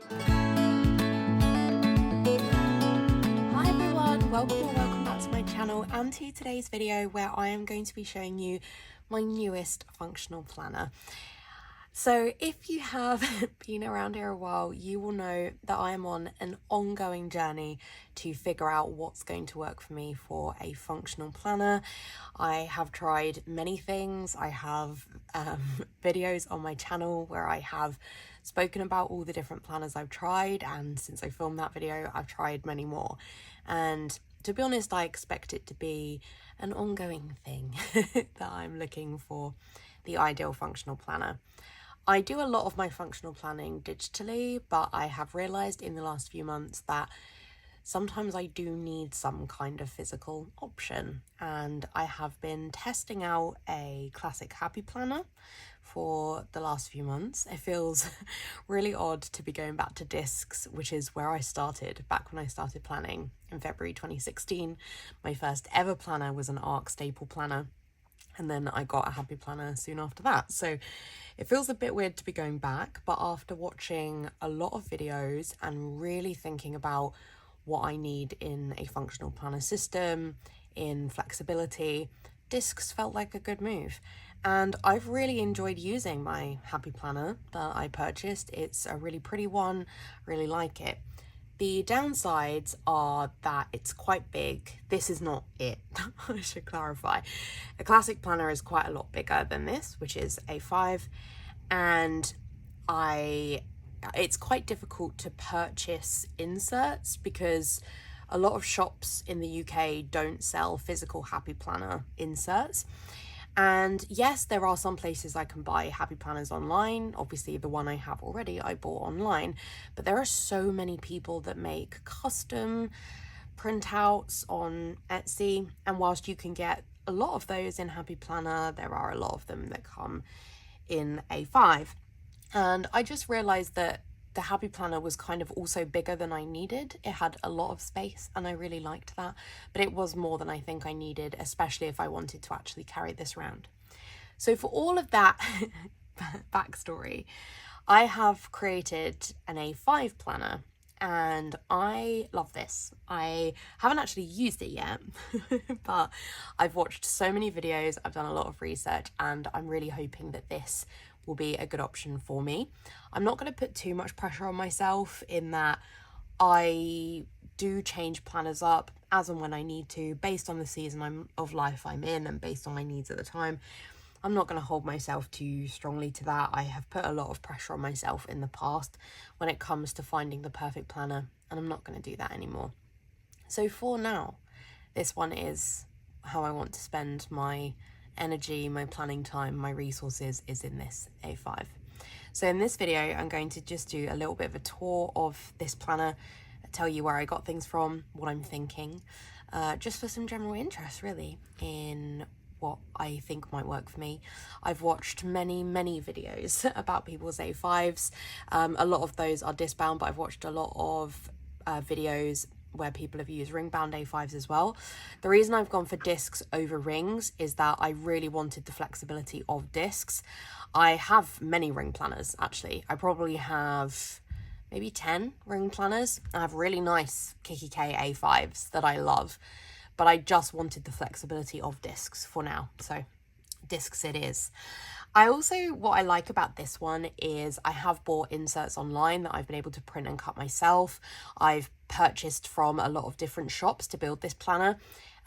Hi everyone, welcome back to my channel and to today's video where I am going to be showing you my newest functional planner. So if you have been around here a while, you will know that I am on an ongoing journey to figure out what's going to work for me for a functional planner. I have tried many things. I have videos on my channel where I have spoken about all the different planners I've tried, and since I filmed that video, I've tried many more. And to be honest, I expect it to be an ongoing thing that I'm looking for the ideal functional planner. I do a lot of my functional planning digitally, but I have realised in the last few months that sometimes I do need some kind of physical option, and I have been testing out a classic happy planner for the last few months. It feels really odd to be going back to Discs, which is where I started back when I started planning in February 2016. My first ever planner was an ARC staple planner, and then I got a happy planner soon after that. So it feels a bit weird to be going back, but after watching a lot of videos and really thinking about what I need in a functional planner system, in flexibility, Discs felt like a good move. And I've really enjoyed using my happy planner that I purchased. It's a really pretty one, really like it. The downsides are that it's quite big. This is not it, I should clarify. A classic planner is quite a lot bigger than this, which is A5, and it's quite difficult to purchase inserts because a lot of shops in the UK don't sell physical happy planner inserts. And yes, there are some places I can buy happy planners online. Obviously, the one I have already, I bought online. But there are so many people that make custom printouts on Etsy. And whilst you can get a lot of those in happy planner, there are a lot of them that come in A5. And I just realized that the happy planner was kind of also bigger than I needed. It had a lot of space and I really liked that, but it was more than I think I needed, especially if I wanted to actually carry this around. So for all of that backstory, I have created an A5 planner and I love this. I haven't actually used it yet, but I've watched so many videos, I've done a lot of research, and I'm really hoping that this will be a good option for me. I'm not going to put too much pressure on myself in that I do change planners up as and when I need to, based on the season of life I'm in and based on my needs at the time. I'm not going to hold myself too strongly to that. I have put a lot of pressure on myself in the past when it comes to finding the perfect planner, and I'm not going to do that anymore. So for now, this one is how I want to spend my energy, my planning time, my resources is in this A5. So in this video, I'm going to just do a little bit of a tour of this planner, tell you where I got things from, what I'm thinking, just for some general interest really in what I think might work for me. I've watched many videos about people's A5s. A lot of those are DISCBOUND, but I've watched a lot of videos where people have used ring bound A5s as well. The reason I've gone for discs over rings is that I really wanted the flexibility of discs. I have many ring planners actually. I probably have maybe 10 ring planners. I have really nice Kiki K A5s that I love, but I just wanted the flexibility of discs for now. So discs it is. What I like about this one is I have bought inserts online that I've been able to print and cut myself. I've purchased from a lot of different shops to build this planner,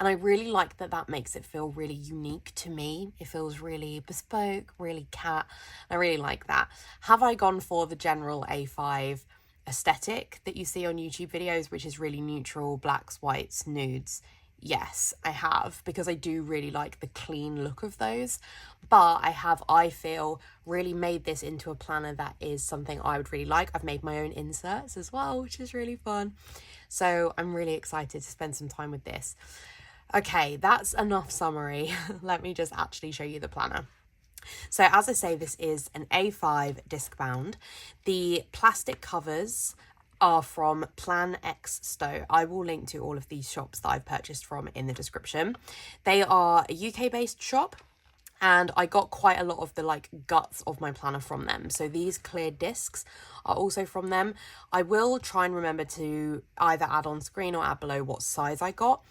and I really like that makes it feel really unique to me. It feels really bespoke, really cat. I really like that. Have I gone for the general A5 aesthetic that you see on YouTube videos, which is really neutral, blacks, whites, nudes? Yes, I have, because I do really like the clean look of those. But I feel, really made this into a planner that is something I would really like. I've made my own inserts as well, which is really fun. So I'm really excited to spend some time with this. Okay, that's enough summary. Let me just actually show you the planner. So as I say, this is an A5 disc bound. The plastic covers are from Plan X Stow. I will link to all of these shops that I've purchased from in the description. They are a UK based shop. and I got quite a lot of the like guts of my planner from them. So these clear discs are also from them. I will try and remember to either add on screen or add below what size I got.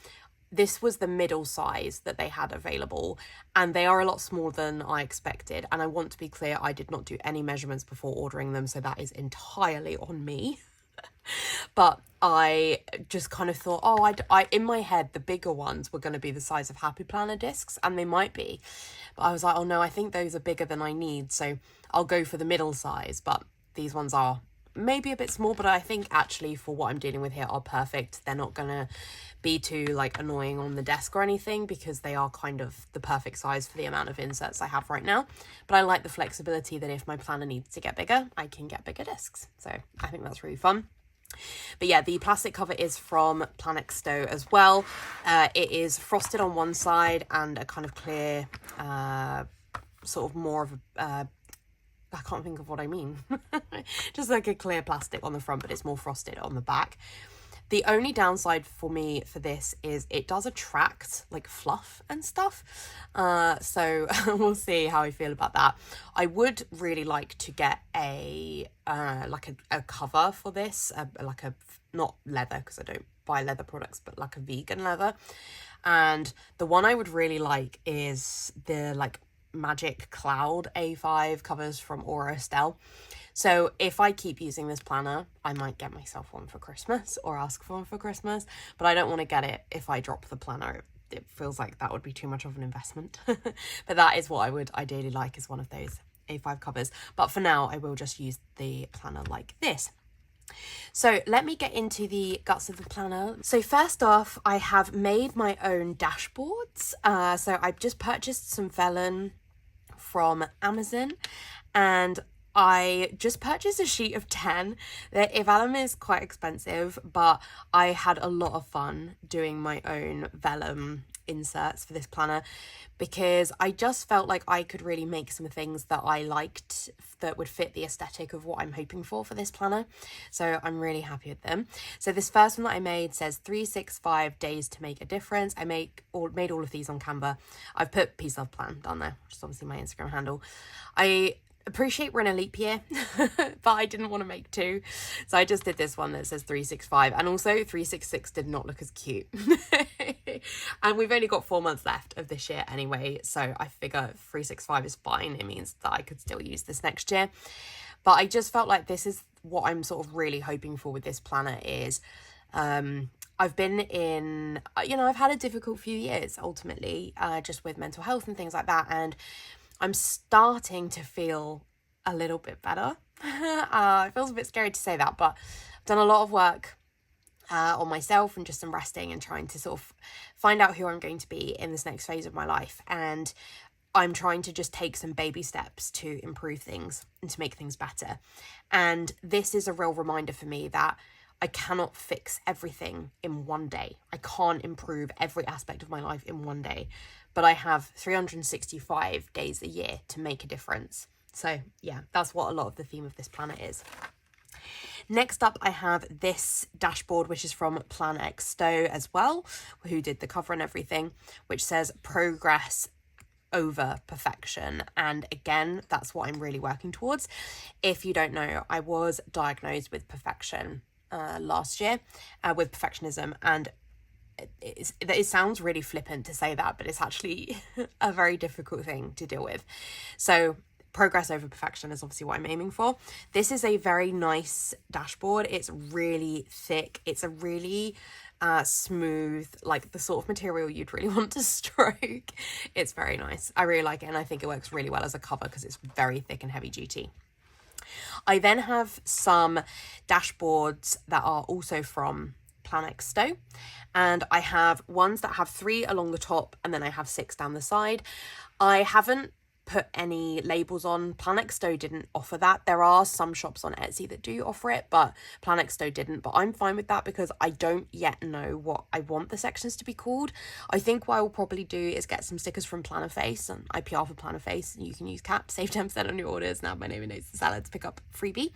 This was the middle size that they had available, and they are a lot smaller than I expected. And I want to be clear, I did not do any measurements before ordering them, so that is entirely on me. But I just kind of thought, oh, I in my head, the bigger ones were going to be the size of Happy Planner discs, and they might be. But I was like, oh no, I think those are bigger than I need, so I'll go for the middle size. But these ones are maybe a bit small, but I think actually for what I'm dealing with here are perfect. They're not going to be too like annoying on the desk or anything, because they are kind of the perfect size for the amount of inserts I have right now. But I like the flexibility that if my planner needs to get bigger, I can get bigger discs. So I think that's really fun. But yeah, the plastic cover is from Planexto as well. It is frosted on one side and a kind of clear, sort of more of a, I can't think of what I mean. Just like a clear plastic on the front, but it's more frosted on the back. The only downside for me for this is it does attract like fluff and stuff. So we'll see how I feel about that. I would really like to get a cover for this, like a, not leather because I don't buy leather products, but like a vegan leather. And the one I would really like is the like Magic Cloud A5 covers from Aura Estelle. So if I keep using this planner, I might get myself one for Christmas or ask for one for Christmas, but I don't want to get it if I drop the planner. It feels like that would be too much of an investment. But that is what I would ideally like, is one of those A5 covers. But for now, I will just use the planner like this. So let me get into the guts of the planner. So first off, I have made my own dashboards. So I've just purchased some vellum from Amazon, and I just purchased a sheet of 10. The vellum is quite expensive, but I had a lot of fun doing my own vellum inserts for this planner, because I just felt like I could really make some things that I liked that would fit the aesthetic of what I'm hoping for this planner. So I'm really happy with them. So this first one that I made says 365 days to make a difference. I made all of these on Canva. I've put Peace Love Plan down there, which is obviously my Instagram handle. I appreciate we're in a leap year, but I didn't want to make two, so I just did this one that says 365, and also 366 did not look as cute. And we've only got 4 months left of this year anyway, so I figure 365 is fine. It means that I could still use this next year. But I just felt like this is what I'm sort of really hoping for with this planner is, I've been in, I've had a difficult few years ultimately, just with mental health and things like that, and I'm starting to feel a little bit better. It feels a bit scary to say that, but I've done a lot of work on myself and just some resting and trying to sort of find out who I'm going to be in this next phase of my life. And I'm trying to just take some baby steps to improve things and to make things better. And this is a real reminder for me that I cannot fix everything in one day. I can't improve every aspect of my life in one day, but I have 365 days a year to make a difference. So yeah, that's what a lot of the theme of this planner is. Next up, I have this dashboard, which is from Planexto as well, who did the cover and everything, which says progress over perfection. And again, that's what I'm really working towards. If you don't know, I was diagnosed with perfection last year, with perfectionism, and it sounds really flippant to say that, but it's actually a very difficult thing to deal with. So progress over perfection is obviously what I'm aiming for. This is a very nice dashboard. It's really thick. It's a really smooth, like the sort of material you'd really want to stroke. It's very nice. I really like it, and I think it works really well as a cover because it's very thick and heavy duty. I then have some dashboards that are also from Planexto, and I have ones that have 3 along the top and then I have 6 down the side. I haven't put any labels on. Planexto didn't offer that. There are some shops on Etsy that do offer it, but Planexto didn't. But I'm fine with that because I don't yet know what I want the sections to be called. I think what I will probably do is get some stickers from Plannerface, and I PR for Plannerface, and you can use CAP, save 10% on your orders, and add my name and notes to salads, pick up freebie.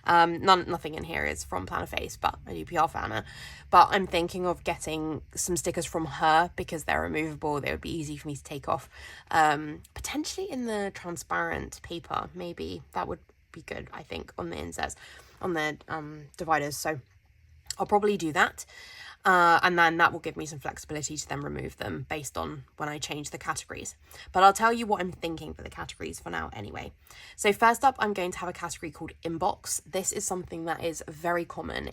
Nothing in here is from Plannerface, but I do PR for Anna. But I'm thinking of getting some stickers from her because they're removable. They would be easy for me to take off. Potentially in the transparent paper, maybe that would be good, I think, on the inserts, on the dividers. So I'll probably do that. And then that will give me some flexibility to then remove them based on when I change the categories. But I'll tell you what I'm thinking for the categories for now anyway. So first up, I'm going to have a category called inbox. This is something that is very common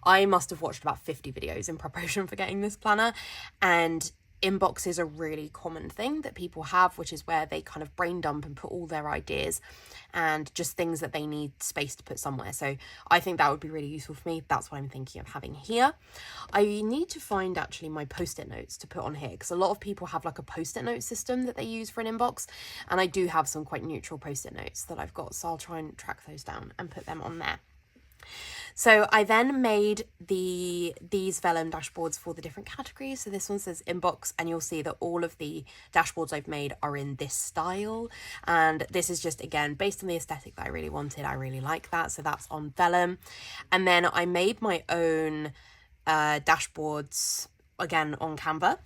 I must have watched about 50 videos in preparation for getting this planner, and inbox is a really common thing that people have, which is where they kind of brain dump and put all their ideas and just things that they need space to put somewhere. So I think that would be really useful for me. That's what I'm thinking of having here. I need to find actually my post-it notes to put on here, because a lot of people have like a post-it note system that they use for an inbox, and I do have some quite neutral post-it notes that I've got, so I'll try and track those down and put them on there. So I then made these vellum dashboards for the different categories. So this one says inbox, and you'll see that all of the dashboards I've made are in this style. And this is just, again, based on the aesthetic that I really wanted. I really like that. So that's on vellum. And then I made my own dashboards, again, on Canva.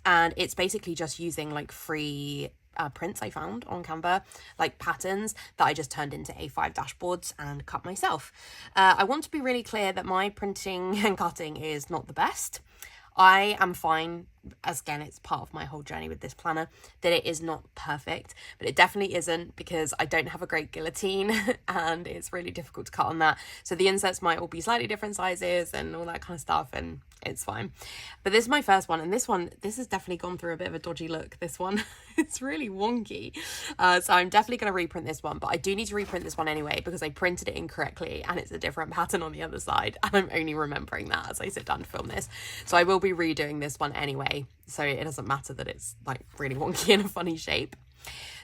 And it's basically just using like free prints I found on Canva, like patterns that I just turned into A5 dashboards and cut myself. I want to be really clear that my printing and cutting is not the best. I am fine, as again, it's part of my whole journey with this planner, that it is not perfect, but it definitely isn't, because I don't have a great guillotine and it's really difficult to cut on that. So the inserts might all be slightly different sizes and all that kind of stuff, and it's fine. But this is my first one, and this has definitely gone through a bit of a dodgy look, this one. It's really wonky. So I'm definitely going to reprint this one, but I do need to reprint this one anyway because I printed it incorrectly and it's a different pattern on the other side, and I'm only remembering that as I sit down to film this. So I will be redoing this one anyway, so it doesn't matter that it's like really wonky in a funny shape.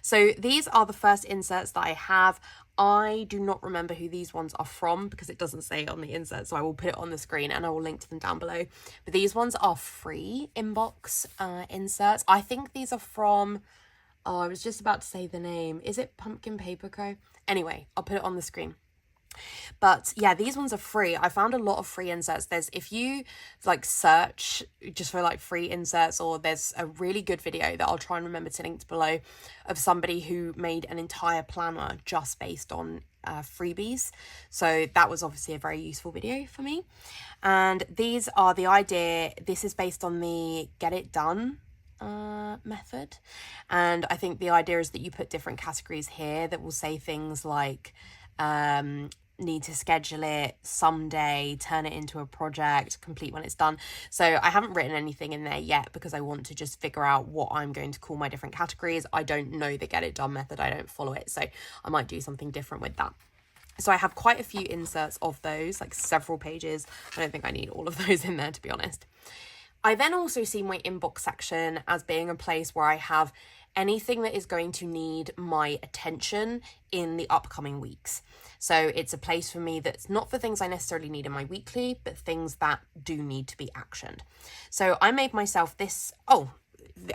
So these are the first inserts that I have. I do not remember who these ones are from because it doesn't say on the insert, so I will put it on the screen and I will link to them down below. But these ones are free inbox inserts. I think these are from, I was just about to say the name. Is it Pumpkin Paper Co? Anyway, I'll put it on the screen. But yeah, these ones are free. I found a lot of free inserts. If you like search just for like free inserts, or there's a really good video that I'll try and remember to link below of somebody who made an entire planner just based on freebies. So that was obviously a very useful video for me. And these are the idea. This is based on the Get It Done method. And I think the idea is that you put different categories here that will say things like need to schedule it someday, turn it into a project, complete when it's done. So I haven't written anything in there yet because I want to just figure out what I'm going to call my different categories. I don't know the Get It Done method. I don't follow it. So I might do something different with that. So I have quite a few inserts of those, like several pages. I don't think I need all of those in there, to be honest. I then also see my inbox section as being a place where I have anything that is going to need my attention in the upcoming weeks. So it's a place for me that's not for things I necessarily need in my weekly, but things that do need to be actioned. So I made myself this,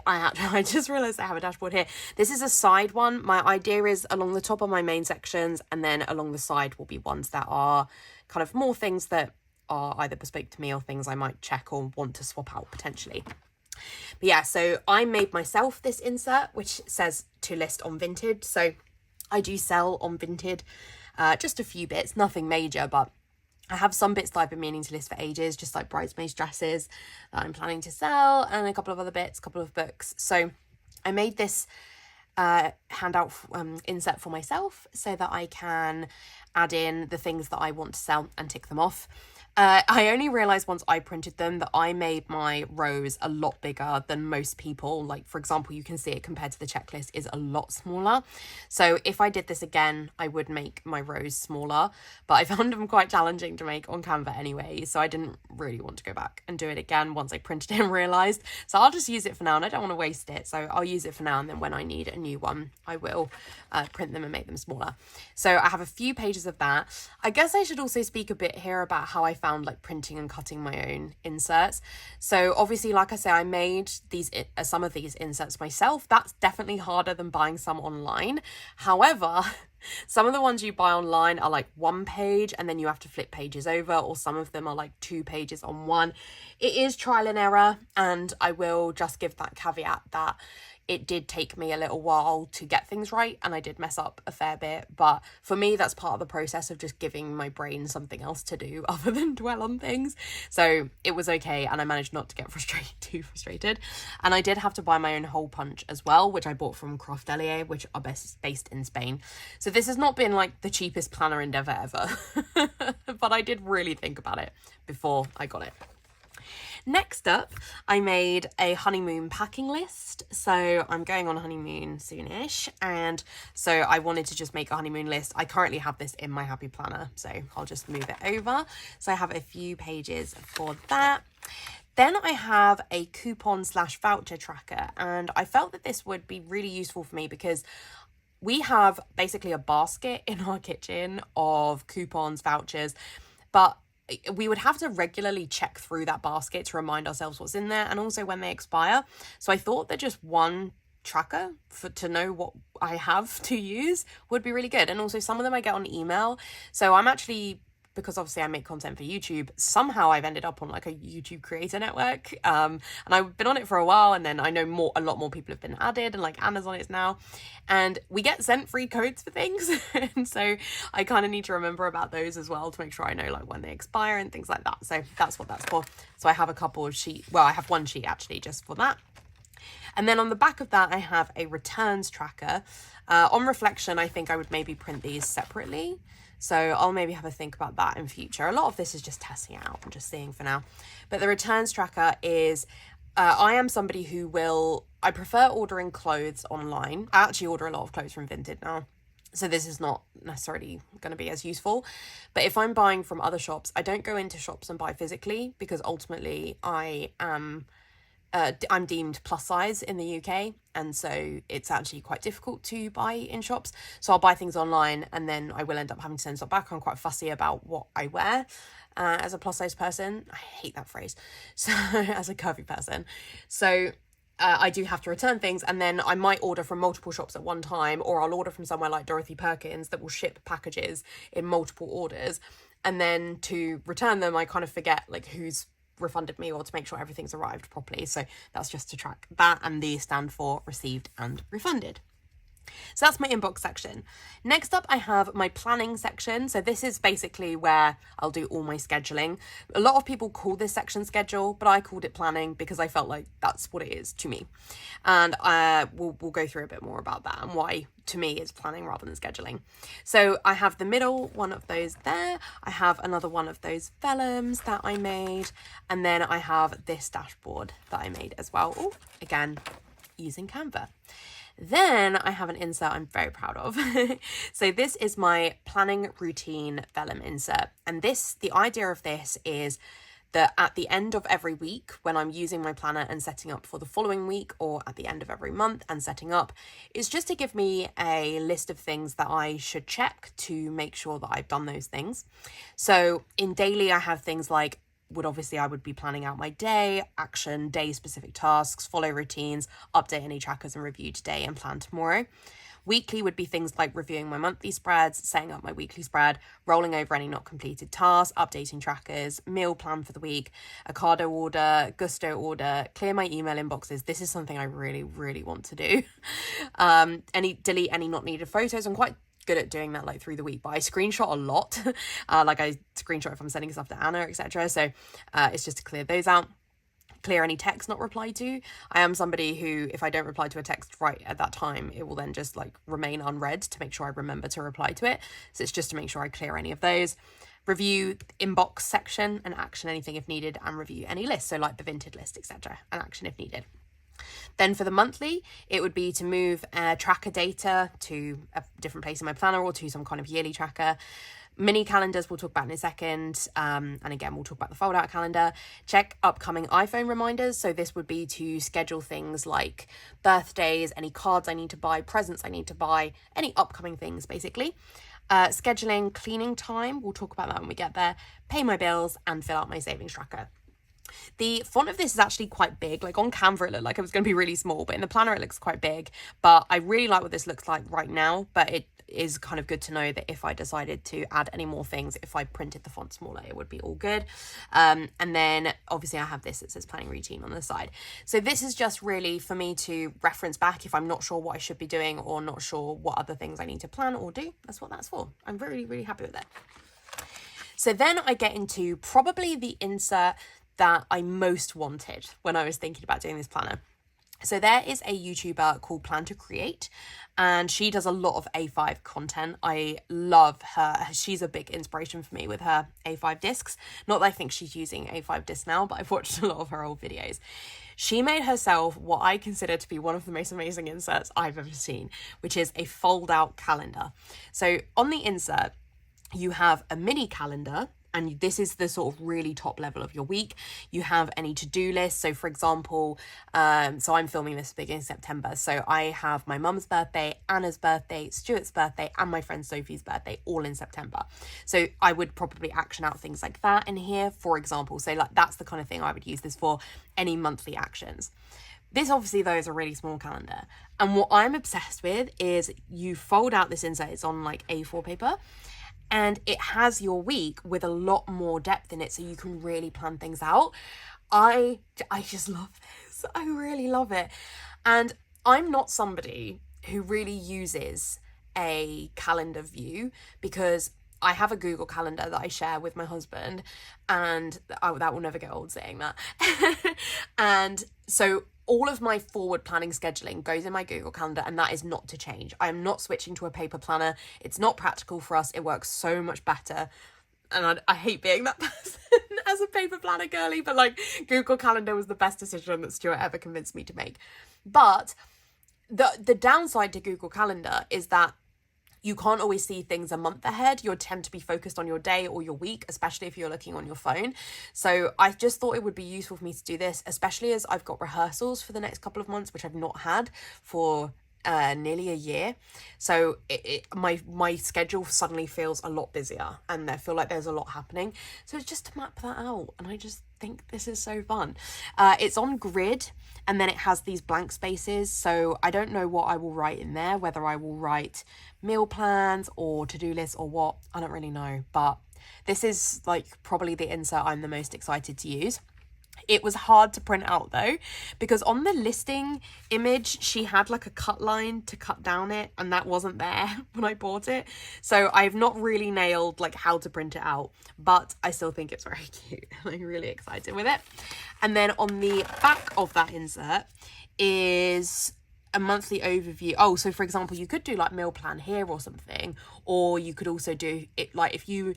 I just realized I have a dashboard here. This is a side one. My idea is along the top of my main sections, and then along the side will be ones that are kind of more things that are either bespoke to me or things I might check or want to swap out potentially. But yeah, so I made myself this insert, which says to list on Vinted. So I do sell on Vinted, just a few bits, nothing major, but I have some bits that I've been meaning to list for ages, just like bridesmaids dresses that I'm planning to sell, and a couple of other bits, a couple of books. So I made this handout insert for myself so that I can add in the things that I want to sell and tick them off. I only realized once I printed them that I made my rows a lot bigger than most people. Like, for example, you can see it compared to the checklist is a lot smaller. So if I did this again, I would make my rows smaller, but I found them quite challenging to make on Canva anyway. So I didn't really want to go back and do it again once I printed it and realized. So I'll just use it for now, and I don't want to waste it. So I'll use it for now, and then when I need a new one, I will print them and make them smaller. So I have a few pages of that. I guess I should also speak a bit here about how I found like printing and cutting my own inserts. So obviously, like I say, I made these some of these inserts myself. That's definitely harder than buying some online. However, some of the ones you buy online are like 1 page and then you have to flip pages over, or some of them are like 2 pages on one. It is trial and error, and I will just give that caveat that it did take me a little while to get things right, and I did mess up a fair bit. But for me, that's part of the process of just giving my brain something else to do other than dwell on things. So it was okay, and I managed not to get too frustrated. And I did have to buy my own hole punch as well, which I bought from Craftelier, which are based in Spain. So this has not been like the cheapest planner endeavor ever, but I did really think about it before I got it. Next up, I made a honeymoon packing list. So I'm going on honeymoon soonish, and so I wanted to just make a honeymoon list. I currently have this in my Happy Planner, so I'll just move it over. So I have a few pages for that. Then I have a coupon/voucher tracker, and I felt that this would be really useful for me because we have basically a basket in our kitchen of coupons, vouchers, but we would have to regularly check through that basket to remind ourselves what's in there and also when they expire. So I thought that just one tracker to know what I have to use would be really good. And also some of them I get on email. So I'm actually, because obviously I make content for YouTube, somehow I've ended up on like a YouTube creator network. And I've been on it for a while, and then I know a lot more people have been added, and like Anna's on it now. And we get sent free codes for things. And so I kind of need to remember about those as well to make sure I know like when they expire and things like that. So that's what that's for. So I have a couple of sheets. Well, I have one sheet actually just for that. And then on the back of that, I have a returns tracker. On reflection, I think I would maybe print these separately. So I'll maybe have a think about that in future. A lot of this is just testing it out and just seeing for now. But the returns tracker is, I am somebody who I prefer ordering clothes online. I actually order a lot of clothes from Vinted now, so this is not necessarily going to be as useful. But if I'm buying from other shops, I don't go into shops and buy physically, because ultimately I'm deemed plus size in the UK, and so it's actually quite difficult to buy in shops. So I'll buy things online, and then I will end up having to send stuff back. I'm quite fussy about what I wear as a plus size person. I hate that phrase. So as a curvy person. So I do have to return things, and then I might order from multiple shops at one time, or I'll order from somewhere like Dorothy Perkins that will ship packages in multiple orders. And then to return them, I kind of forget like who's refunded me, or to make sure everything's arrived properly. So that's just to track that, and these stand for received and refunded. So that's my inbox section. Next up, I have my planning section. So this is basically where I'll do all my scheduling. A lot of people call this section schedule, but I called it planning because I felt like that's what it is to me. And we'll go through a bit more about that and why to me it's planning rather than scheduling. So I have the middle one of those there. I have another one of those vellums that I made. And then I have this dashboard that I made as well. Oh, again, using Canva. Then I have an insert I'm very proud of. So this is my planning routine vellum insert. And the idea of this is that at the end of every week, when I'm using my planner and setting up for the following week, or at the end of every month and setting up, is just to give me a list of things that I should check to make sure that I've done those things. So in daily, I have things like I would be planning out my day, action, day specific tasks, follow routines, update any trackers and review today and plan tomorrow. Weekly would be things like reviewing my monthly spreads, setting up my weekly spread, rolling over any not completed tasks, updating trackers, meal plan for the week, Ocado order, Gusto order, clear my email inboxes. This is something I really, really want to do. Delete any not needed photos. I'm quite good at doing that like through the week, but I screenshot a lot. Like I screenshot if I'm sending stuff to Anna, etc. So it's just to clear those out. Clear any text not replied to. I am somebody who, if I don't reply to a text right at that time, it will then just like remain unread to make sure I remember to reply to it. So it's just to make sure I clear any of those. review inbox section and action anything if needed, and review any list, so like the vintage list, etc., and action if needed. Then for the monthly, it would be to move tracker data to a different place in my planner or to some kind of yearly tracker. Mini calendars we'll talk about in a second, and again we'll talk about the fold out calendar. Check upcoming iPhone reminders, so this would be to schedule things like birthdays, any cards I need to buy, presents I need to buy, any upcoming things basically. Scheduling cleaning time, we'll talk about that when we get there. Pay my bills and fill out my savings tracker. The font of this is actually quite big. Like on Canva it looked like it was going to be really small, but in the planner it looks quite big. But I really like what this looks like right now, but it is kind of good to know that if I decided to add any more things, if I printed the font smaller, it would be all good. And then obviously I have this that says planning routine on the side. So this is just really for me to reference back if I'm not sure what I should be doing or not sure what other things I need to plan or do. That's what that's for. I'm really, really happy with it. So then I get into probably the insert that I most wanted when I was thinking about doing this planner. So there is a YouTuber called Plan to Create, and she does a lot of A5 content. I love her. She's a big inspiration for me with her A5 discs. Not that I think she's using A5 discs now, but I've watched a lot of her old videos. She made herself what I consider to be one of the most amazing inserts I've ever seen, which is a fold out calendar. So on the insert, you have a mini calendar, and this is the sort of really top level of your week. You have any to-do list. So for example, so I'm filming this beginning of September. So I have my mum's birthday, Anna's birthday, Stuart's birthday, and my friend Sophie's birthday all in September. So I would probably action out things like that in here, for example. So like that's the kind of thing I would use this for, any monthly actions. This obviously though is a really small calendar. And what I'm obsessed with is you fold out this insert, it's on like A4 paper, and it has your week with a lot more depth in it, so you can really plan things out. I just love this. I really love it. And I'm not somebody who really uses a calendar view, because I have a Google Calendar that I share with my husband, and that will never get old saying that. And so all of my forward planning scheduling goes in my Google Calendar, and that is not to change. I am not switching to a paper planner. It's not practical for us. It works so much better. And I hate being that person as a paper planner girly, but like Google Calendar was the best decision that Stuart ever convinced me to make. But the downside to Google Calendar is that you can't always see things a month ahead. You'll tend to be focused on your day or your week, especially if you're looking on your phone. So I just thought it would be useful for me to do this, especially as I've got rehearsals for the next couple of months, which I've not had for nearly a year. So my schedule suddenly feels a lot busier, and I feel like there's a lot happening. So it's just to map that out, and I just think this is so fun. It's on grid, and then it has these blank spaces, so I don't know what I will write in there, whether I will write meal plans or to-do lists or what, I don't really know. But this is like probably the insert I'm the most excited to use. It was hard to print out though, because on the listing image, she had like a cut line to cut down it, and that wasn't there when I bought it. So I've not really nailed like how to print it out, but I still think it's very cute. I'm really excited with it. And then on the back of that insert is a monthly overview. Oh, so for example, you could do like meal plan here or something, or you could also do it like if you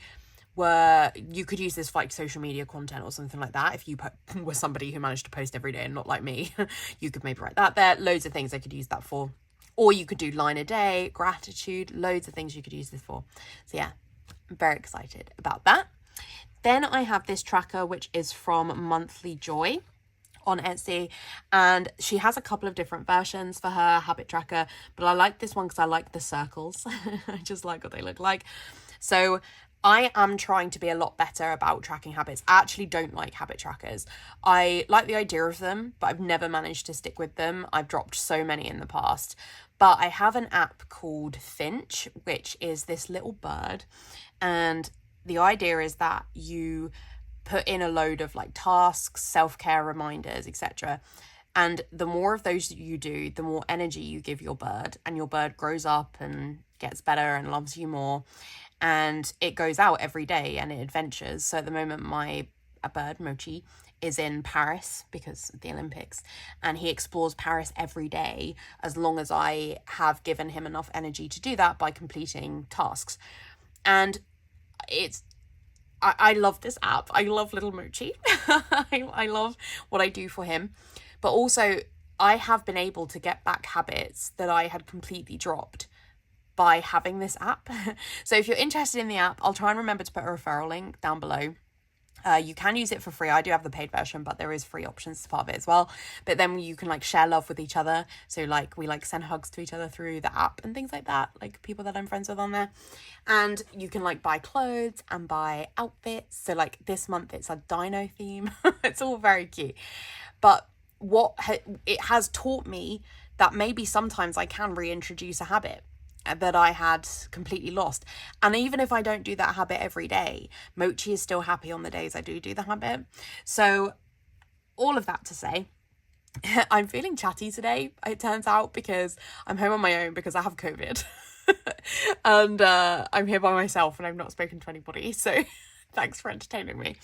could use this for like social media content or something like that. If you were somebody who managed to post every day and not like me, you could maybe write that there. Loads of things I could use that for. Or you could do line a day, gratitude, loads of things you could use this for. So yeah, I'm very excited about that. Then I have this tracker, which is from Monthly Joy on Etsy, and she has a couple of different versions for her habit tracker, but I like this one because I like the circles. I just like what they look like. So I am trying to be a lot better about tracking habits. I actually don't like habit trackers. I like the idea of them, but I've never managed to stick with them. I've dropped so many in the past. But I have an app called Finch, which is this little bird. And the idea is that you put in a load of like tasks, self-care reminders, etc. And the more of those you do, the more energy you give your bird, and your bird grows up and gets better and loves you more. And it goes out every day and it adventures. So at the moment, a bird, Mochi, is in Paris because of the Olympics, and he explores Paris every day as long as I have given him enough energy to do that by completing tasks. And it's I love this app. I love little Mochi. I love what I do for him. But also, I have been able to get back habits that I had completely dropped by having this app. So if you're interested in the app, I'll try and remember to put a referral link down below. You can use it for free. I do have the paid version, but there is free options as part of it as well. But then you can like share love with each other. So like we like send hugs to each other through the app and things like that, like people that I'm friends with on there. And you can like buy clothes and buy outfits. So like this month it's a dino theme. It's all very cute. But it has taught me that maybe sometimes I can reintroduce a habit that I had completely lost. And even if I don't do that habit every day, Mochi is still happy on the days I do the habit. So all of that to say, I'm feeling chatty today, it turns out, because I'm home on my own because I have COVID. And I'm here by myself and I've not spoken to anybody. So thanks for entertaining me.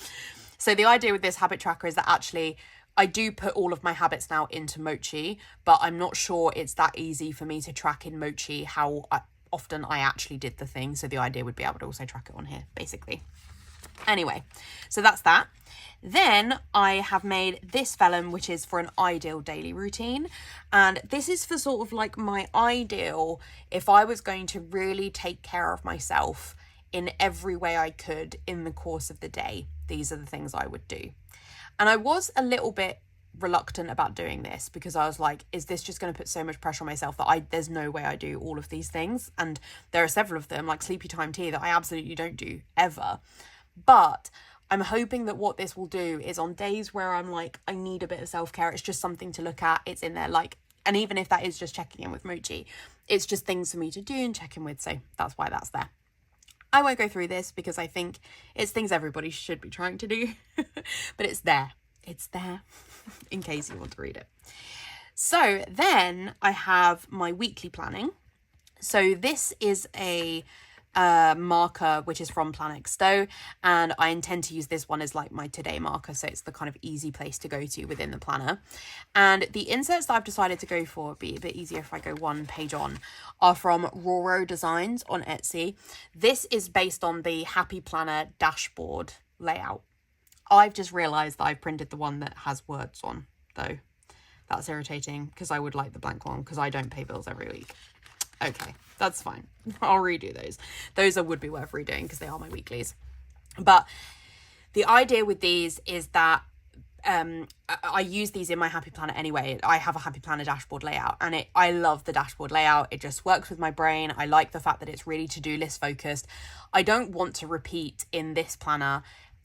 So the idea with this habit tracker is that actually I do put all of my habits now into Mochi, but I'm not sure it's that easy for me to track in Mochi how often I actually did the thing. So the idea would be able to also track it on here, basically. Anyway, so that's that. Then I have made this vellum, which is for an ideal daily routine. And this is for sort of like my ideal, if I was going to really take care of myself in every way I could in the course of the day, these are the things I would do. And I was a little bit reluctant about doing this because I was like, is this just going to put so much pressure on myself that there's no way I do all of these things? And there are several of them, like sleepy time tea, that I absolutely don't do ever. But I'm hoping that what this will do is on days where I'm like, I need a bit of self-care, it's just something to look at, it's in there, like, and even if that is just checking in with Mochi, it's just things for me to do and check in with. So that's why that's there. I won't go through this because I think it's things everybody should be trying to do, but it's there. It's there in case you want to read it. So then I have my weekly planning. So this is a marker which is from Plan Stowe, and I intend to use this one as like my today marker, so it's the kind of easy place to go to within the planner. And the inserts that I've decided to go for, would be a bit easier if I go one page on, are from Roro Designs on Etsy. This is based on the Happy Planner dashboard layout. I've just realised that I've printed the one that has words on, though. That's irritating because I would like the blank one because I don't pay bills every week. Okay, that's fine. I'll redo those. Those would be worth redoing because they are my weeklies. But the idea with these is that I use these in my Happy Planner anyway. I have a Happy Planner dashboard layout and I love the dashboard layout. It just works with my brain. I like the fact that it's really to-do list focused. I don't want to repeat in this planner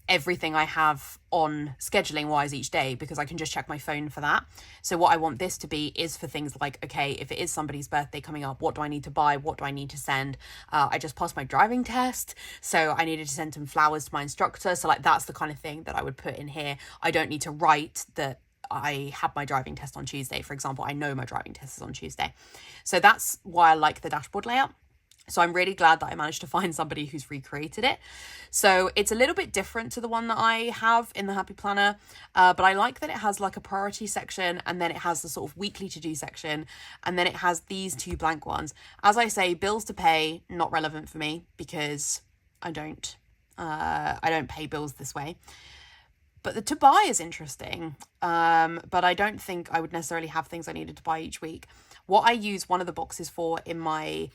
everything I have on scheduling wise each day because I can just check my phone for that. So what I want this to be is for things like, okay, if it is somebody's birthday coming up, what do I need to buy? What do I need to send? I just passed my driving test, so I needed to send some flowers to my instructor. So like that's the kind of thing that I would put in here. I don't need to write that I had my driving test on Tuesday, for example. I know my driving test is on Tuesday. So that's why I like the dashboard layout. So I'm really glad that I managed to find somebody who's recreated it. So it's a little bit different to the one that I have in the Happy Planner, but I like that it has like a priority section and then it has the sort of weekly to-do section and then it has these two blank ones. As I say, bills to pay, not relevant for me because I don't pay bills this way. But the to buy is interesting, but I don't think I would necessarily have things I needed to buy each week. What I use one of the boxes for in my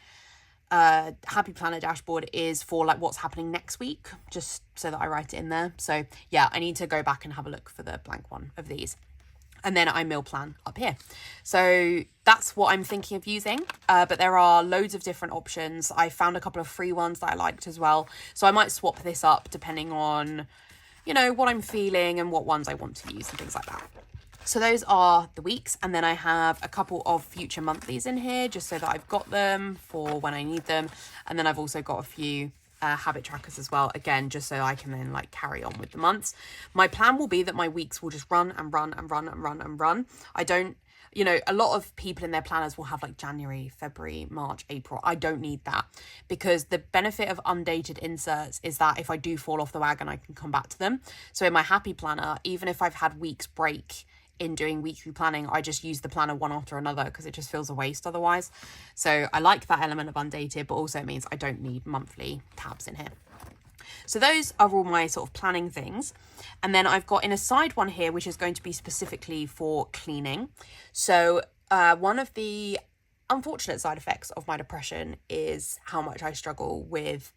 Happy Planner dashboard is for like what's happening next week, just so that I write it in there. So yeah, I need to go back and have a look for the blank one of these. And then I meal plan up here. So that's what I'm thinking of using. But there are loads of different options. I found a couple of free ones that I liked as well. So I might swap this up depending on, you know, what I'm feeling and what ones I want to use and things like that. So those are the weeks, and then I have a couple of future monthlies in here just so that I've got them for when I need them. And then I've also got a few habit trackers as well, again, just so I can then like carry on with the months. My plan will be that my weeks will just run and run and run and run and run. I don't, you know, a lot of people in their planners will have like January, February, March, April. I don't need that because the benefit of undated inserts is that if I do fall off the wagon, I can come back to them. So in my Happy Planner, even if I've had weeks break in doing weekly planning, I just use the planner one after another because it just feels a waste otherwise. So I like that element of undated, but also it means I don't need monthly tabs in here. So those are all my sort of planning things. And then I've got in a side one here, which is going to be specifically for cleaning. So one of the unfortunate side effects of my depression is how much I struggle with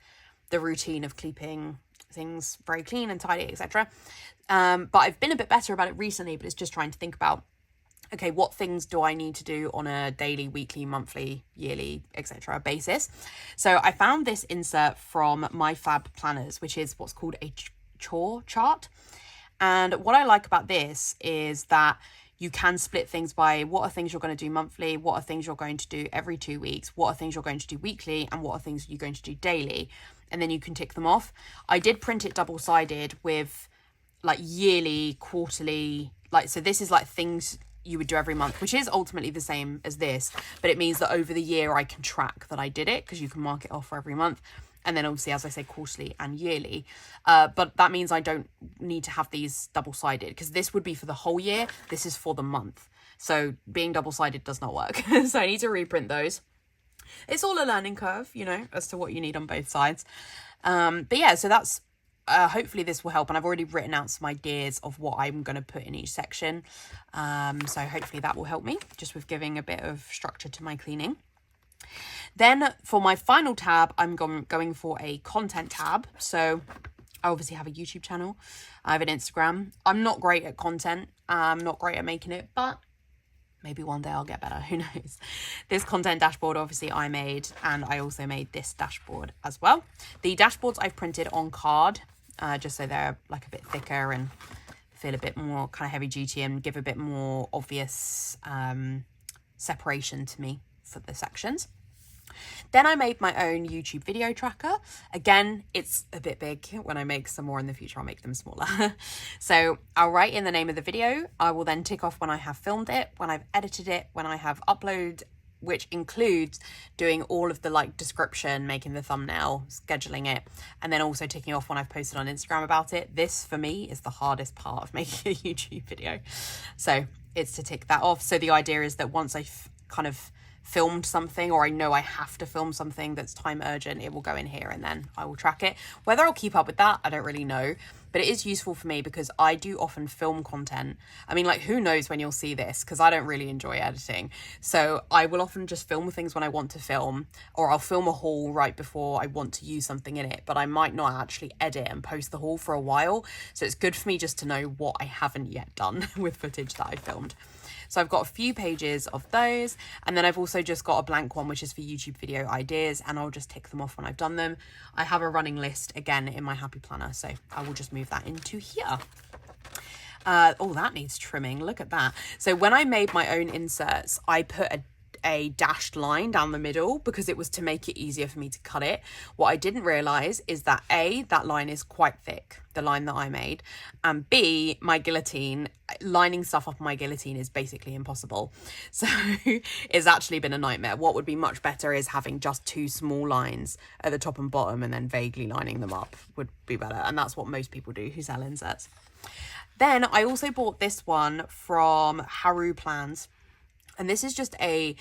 the routine of keeping things very clean and tidy, etc. But I've been a bit better about it recently, but it's just trying to think about, okay, what things do I need to do on a daily, weekly, monthly, yearly, etc. basis? So I found this insert from My Fab Planners, which is what's called a chore chart. And what I like about this is that you can split things by what are things you're going to do monthly, what are things you're going to do every 2 weeks, what are things you're going to do weekly, and what are things you're going to do daily. And then you can tick them off. I did print it double-sided with like yearly, quarterly, like, so this is like things you would do every month, which is ultimately the same as this, but it means that over the year I can track that I did it, because you can mark it off for every month. And then obviously, as I say, quarterly and yearly. But that means I don't need to have these double-sided, because this would be for the whole year. This is for the month. So being double-sided does not work. So I need to reprint those. It's all a learning curve, you know, as to what you need on both sides. But yeah, so that's, hopefully this will help. And I've already written out some ideas of what I'm going to put in each section. So hopefully that will help me just with giving a bit of structure to my cleaning. Then for my final tab, I'm going for a content tab. So I obviously have a YouTube channel. I have an Instagram. I'm not great at content. I'm not great at making it, but maybe one day I'll get better. Who knows? This content dashboard, obviously, I made, and I also made this dashboard as well. The dashboards I've printed on card, just so they're like a bit thicker and feel a bit more kind of heavy duty and give a bit more obvious separation to me for the sections. Then I made my own YouTube video tracker. Again, it's a bit big. When I make some more in the future, I'll make them smaller. So I'll write in the name of the video. I will then tick off when I have filmed it, when I've edited it, when I have uploaded, which includes doing all of the like description, making the thumbnail, scheduling it, and then also ticking off when I've posted on Instagram about it. This for me is the hardest part of making a YouTube video. So it's to tick that off. So the idea is that once I've kind of filmed something, or I know I have to film something that's time urgent, it will go in here and then I will track it. Whether I'll keep up with that, I don't really know, but it is useful for me because I do often film content. I mean, like, who knows when you'll see this, because I don't really enjoy editing. So I will often just film things when I want to film, or I'll film a haul right before I want to use something in it, but I might not actually edit and post the haul for a while. So it's good for me just to know what I haven't yet done with footage that I filmed. So I've got a few pages of those, and then I've also just got a blank one, which is for YouTube video ideas, and I'll just tick them off when I've done them. I have a running list, again, in my Happy Planner, so I will just move that into here. Oh, that needs trimming. Look at that. So when I made my own inserts, I put a dashed line down the middle because it was to make it easier for me to cut it. What I didn't realize is that A, that line is quite thick, the line that I made, and B, my guillotine, lining stuff up my guillotine is basically impossible. So it's actually been a nightmare. What would be much better is having just two small lines at the top and bottom and then vaguely lining them up would be better. And that's what most people do who sell inserts. Then I also bought this one from Haru Plans. And this is just a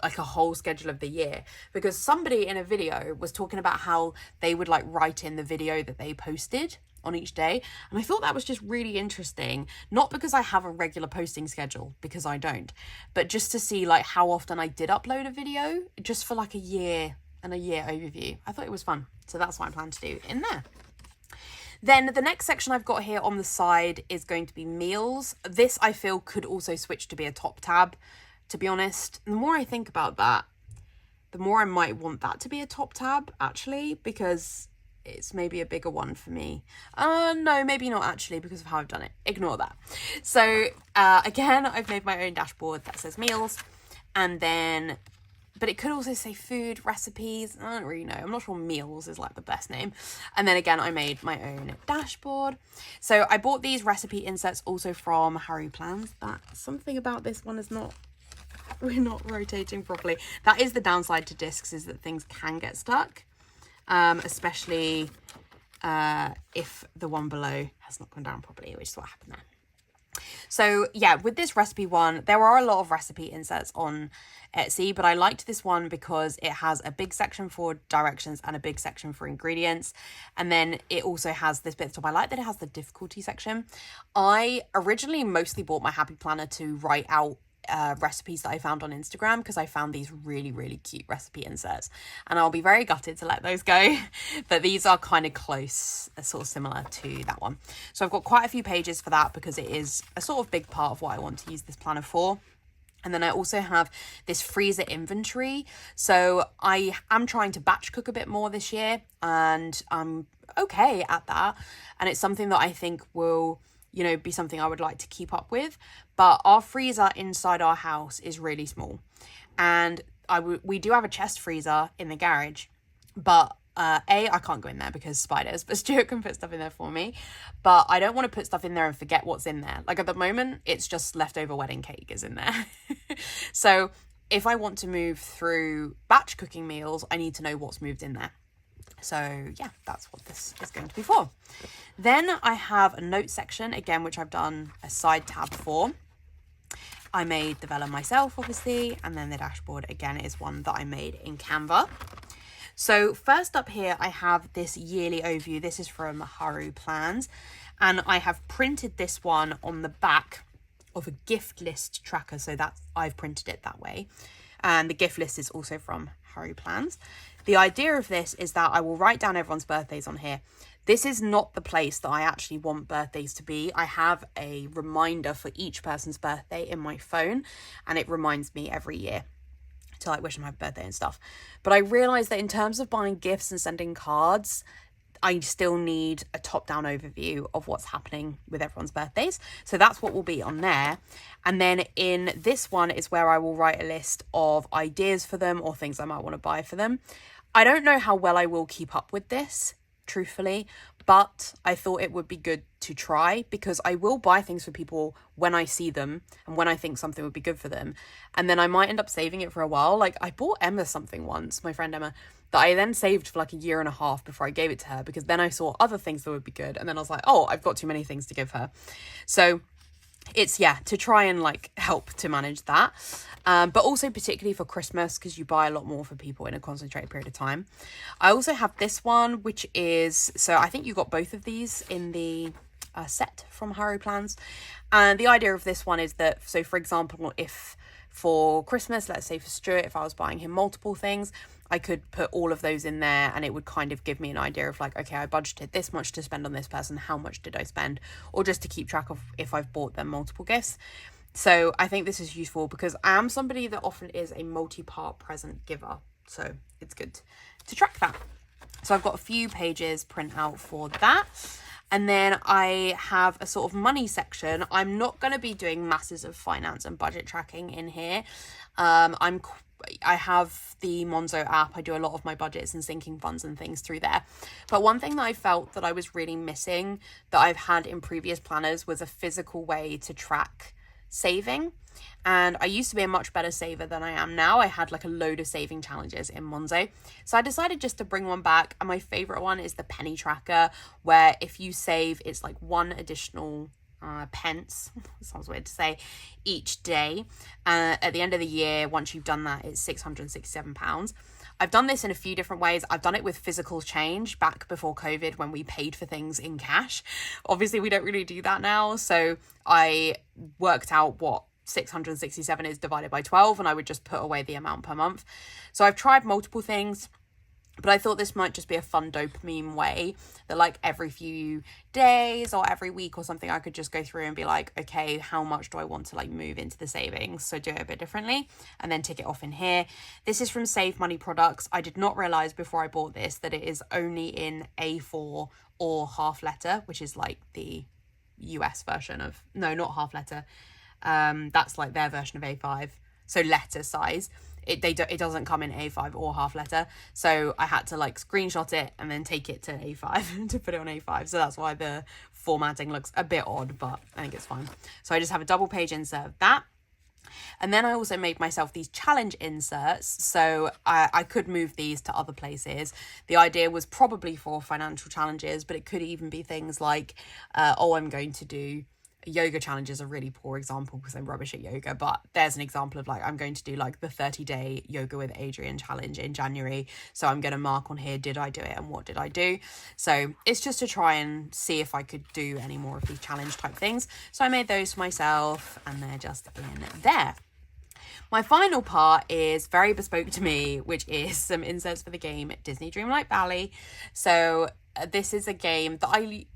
whole schedule of the year, because somebody in a video was talking about how they would like write in the video that they posted on each day. And I thought that was just really interesting, not because I have a regular posting schedule, because I don't, but just to see like how often I did upload a video, just for like a year and a year overview. I thought it was fun. So that's what I plan to do in there. Then the next section I've got here on the side is going to be meals. This I feel could also switch to be a top tab. To be honest, the more I think about that, the more I might want that to be a top tab, actually, because it's maybe a bigger one for me. No, maybe not actually, because of how I've done it. Ignore that. So again, I've made my own dashboard that says meals, and then, but it could also say food, recipes. I don't really know. I'm not sure meals is like the best name. And then again, I made my own dashboard. So I bought these recipe inserts also from Haru Plans. That something about this one is not, we're not rotating properly. That is the downside to discs, is that things can get stuck, especially if the one below has not gone down properly, which is what happened there. So yeah, with this recipe one, there are a lot of recipe inserts on Etsy, but I liked this one because it has a big section for directions and a big section for ingredients. And then it also has this bit at the top. I like that it has the difficulty section. I originally mostly bought my Happy Planner to write out recipes that I found on Instagram, because I found these really, really cute recipe inserts, and I'll be very gutted to let those go. But these are kind of close, sort of similar to that one. So I've got quite a few pages for that because it is a sort of big part of what I want to use this planner for. And then I also have this freezer inventory. So I am trying to batch cook a bit more this year, and I'm okay at that. And it's something that I think will, you know, be something I would like to keep up with. But our freezer inside our house is really small. And we do have a chest freezer in the garage, but I can't go in there because spiders, but Stuart can put stuff in there for me. But I don't want to put stuff in there and forget what's in there. Like at the moment, it's just leftover wedding cake is in there. So if I want to move through batch cooking meals, I need to know what's moved in there. So yeah, that's what this is going to be for. Then I have a note section, again, which I've done a side tab for. I made the vellum myself, obviously, and then the dashboard, again, is one that I made in Canva. So first up here, I have this yearly overview. This is from Haru Plans, and I have printed this one on the back of a gift list tracker, so that I've printed it that way. And the gift list is also from Haru Plans. The idea of this is that I will write down everyone's birthdays on here. This is not the place that I actually want birthdays to be. I have a reminder for each person's birthday in my phone, and it reminds me every year to like wish them happy birthday and stuff. But I realized that in terms of buying gifts and sending cards, I still need a top-down overview of what's happening with everyone's birthdays. So that's what will be on there. And then in this one is where I will write a list of ideas for them or things I might want to buy for them. I don't know how well I will keep up with this, truthfully, but I thought it would be good to try, because I will buy things for people when I see them and when I think something would be good for them. And then I might end up saving it for a while. Like I bought Emma something once, my friend Emma, that I then saved for like a year and a half before I gave it to her, because then I saw other things that would be good. And then I was like, oh, I've got too many things to give her. So it's, yeah, to try and like help to manage that. But also particularly for Christmas, because you buy a lot more for people in a concentrated period of time. I also have this one, which is, so I think you got both of these in the set from Haru Plans. And the idea of this one is that, so for example, if for Christmas, let's say for Stuart, if I was buying him multiple things, I could put all of those in there, and it would kind of give me an idea of like, okay, I budgeted this much to spend on this person, how much did I spend? Or just to keep track of if I've bought them multiple gifts. So I think this is useful because I am somebody that often is a multi-part present giver. So it's good to track that. So I've got a few pages print out for that. And then I have a sort of money section. I'm not going to be doing masses of finance and budget tracking in here. I have the Monzo app. I do a lot of my budgets and sinking funds and things through there. But one thing that I felt that I was really missing that I've had in previous planners was a physical way to track saving. And I used to be a much better saver than I am now. I had like a load of saving challenges in Monzo. So I decided just to bring one back. And my favorite one is the penny tracker, where if you save, it's like one additional pence, sounds weird to say, each day. At the end of the year, once you've done that, it's £667. I've done this in a few different ways. I've done it with physical change back before COVID when we paid for things in cash. Obviously, we don't really do that now. So I worked out what 667 is divided by 12, and I would just put away the amount per month. So I've tried multiple things, but I thought this might just be a fun dopamine way that like every few days or every week or something, I could just go through and be like, okay, how much do I want to like move into the savings? So do it a bit differently and then tick it off in here. This is from Save Money Products. I did not realize before I bought this that it is only in A4 or half letter, which is like the US version of, no, not half letter. That's like their version of A5. So letter size. It doesn't come in A5 or half letter, so I had to like screenshot it and then take it to A5 to put it on A5. So that's why the formatting looks a bit odd, but I think it's fine. So I just have a double page insert of that. And then I also made myself these challenge inserts, so I could move these to other places. The idea was probably for financial challenges, but it could even be things like, I'm going to do yoga challenge is a really poor example because I'm rubbish at yoga, but there's an example of like, I'm going to do like the 30-day yoga with Adriene challenge in January. So I'm going to mark on here, did I do it and what did I do? So it's just to try and see if I could do any more of these challenge type things. So I made those for myself and they're just in there. My final part is very bespoke to me, which is some inserts for the game Disney Dreamlight Valley. So this is a game that I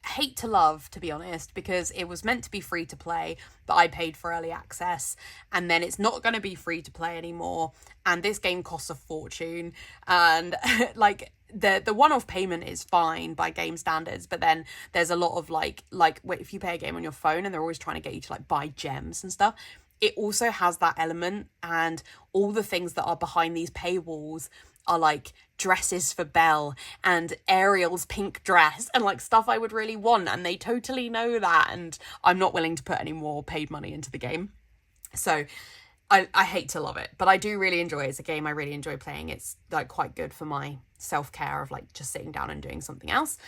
hate to love, to be honest, because it was meant to be free to play, but I paid for early access, and then it's not going to be free to play anymore, and this game costs a fortune, and like the one-off payment is fine by game standards, but then there's a lot of like if you play a game on your phone and they're always trying to get you to like buy gems and stuff, it also has that element, and all the things that are behind these paywalls are like dresses for Belle and Ariel's pink dress and like stuff I would really want, and they totally know that, and I'm not willing to put any more paid money into the game. So I hate to love it, but I do really enjoy it. It's a game I really enjoy playing. It's like quite good for my self-care of like just sitting down and doing something else.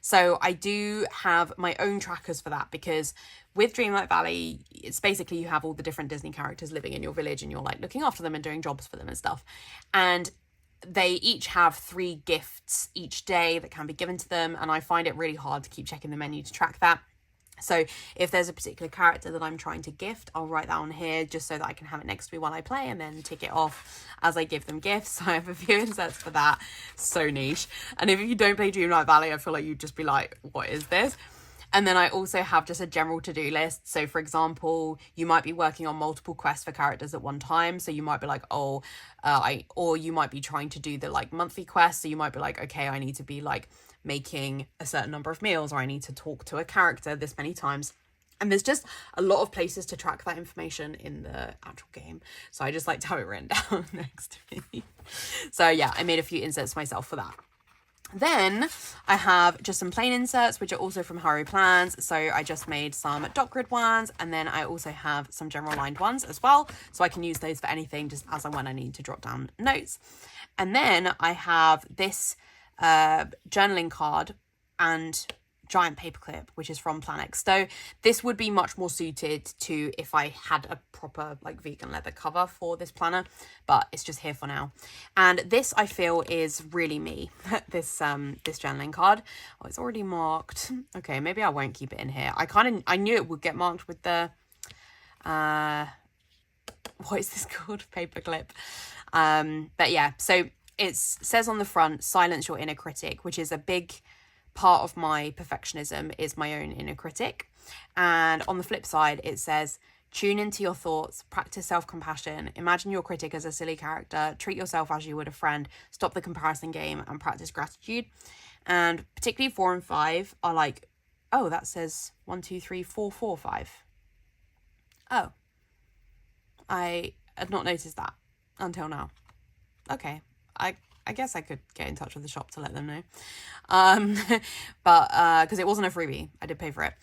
So I do have my own trackers for that, because with Dreamlight Valley, it's basically you have all the different Disney characters living in your village and you're like looking after them and doing jobs for them and stuff. And they each have 3 gifts each day that can be given to them, and I find it really hard to keep checking the menu to track that. So if there's a particular character that I'm trying to gift, I'll write that on here just so that I can have it next to me while I play and then tick it off as I give them gifts. I have a few inserts for that. So niche. And if you don't play Dreamlight Valley, I feel like you'd just be like, what is this? And then I also have just a general to-do list. So for example, you might be working on multiple quests for characters at one time. So you might be like, or you might be trying to do the like monthly quest. So you might be like, okay, I need to be like making a certain number of meals, or I need to talk to a character this many times. And there's just a lot of places to track that information in the actual game. So I just like to have it written down next to me. So yeah, I made a few inserts myself for that. Then I have just some plain inserts, which are also from Haru Plans. So I just made some dot grid ones, and then I also have some general lined ones as well. So I can use those for anything, just as and when I need to drop down notes. And then I have this journaling card and giant paperclip, which is from Planex. So this would be much more suited to if I had a proper like vegan leather cover for this planner, but it's just here for now. And this I feel is really me. this journaling card. Oh, it's already marked. Okay, maybe I won't keep it in here. I knew it would get marked with the what is this called? Paperclip. But yeah, so it says on the front, silence your inner critic, which is a big part of my perfectionism, is my own inner critic. And on the flip side, it says, tune into your thoughts, practice self-compassion, imagine your critic as a silly character, treat yourself as you would a friend, stop the comparison game, and practice gratitude. And particularly 4 and 5 are like, oh, that says 1, 2, 3, 4, 4, 5. Oh, I had not noticed that until now. Okay, I guess I could get in touch with the shop to let them know. But because it wasn't a freebie, I did pay for it.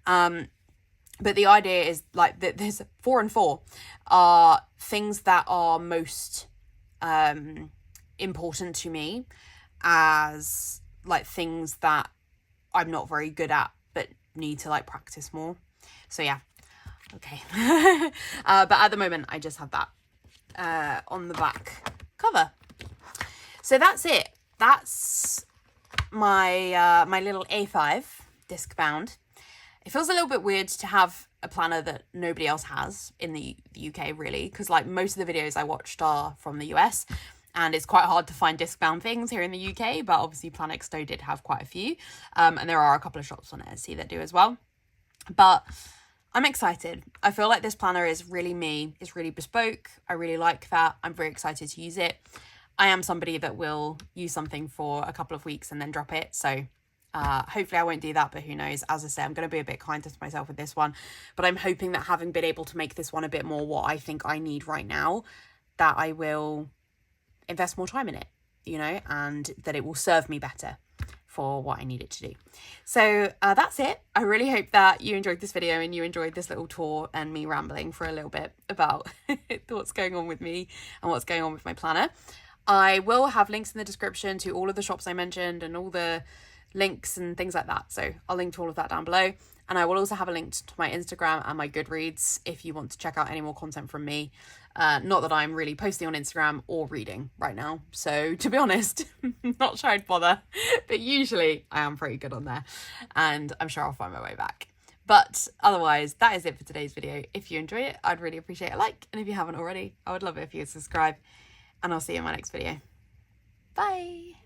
But the idea is like that there's 4 and 4 are things that are most important to me, as like things that I'm not very good at but need to like practice more. So yeah, okay. But at the moment I just have that on the back cover. So that's it. That's my my little A5 disc bound. It feels a little bit weird to have a planner that nobody else has in the UK, really, because like most of the videos I watched are from the US, and it's quite hard to find disc bound things here in the UK, but obviously Planex did have quite a few, and there are a couple of shops on Etsy that do as well. But I'm excited. I feel like this planner is really me. It's really bespoke. I really like that. I'm very excited to use it. I am somebody that will use something for a couple of weeks and then drop it. So hopefully I won't do that, but who knows? As I say, I'm going to be a bit kinder to myself with this one. But I'm hoping that having been able to make this one a bit more what I think I need right now, that I will invest more time in it, you know, and that it will serve me better for what I need it to do. So that's it. I really hope that you enjoyed this video and you enjoyed this little tour and me rambling for a little bit about what's going on with me and what's going on with my planner. I will have links in the description to all of the shops I mentioned and all the links and things like that. So I'll link to all of that down below. And I will also have a link to my Instagram and my Goodreads if you want to check out any more content from me. Not that I'm really posting on Instagram or reading right now. So to be honest, not sure I'd bother, but usually I am pretty good on there and I'm sure I'll find my way back. But otherwise, that is it for today's video. If you enjoy it, I'd really appreciate a like. And if you haven't already, I would love it if you would subscribe. And I'll see you in my next video. Bye.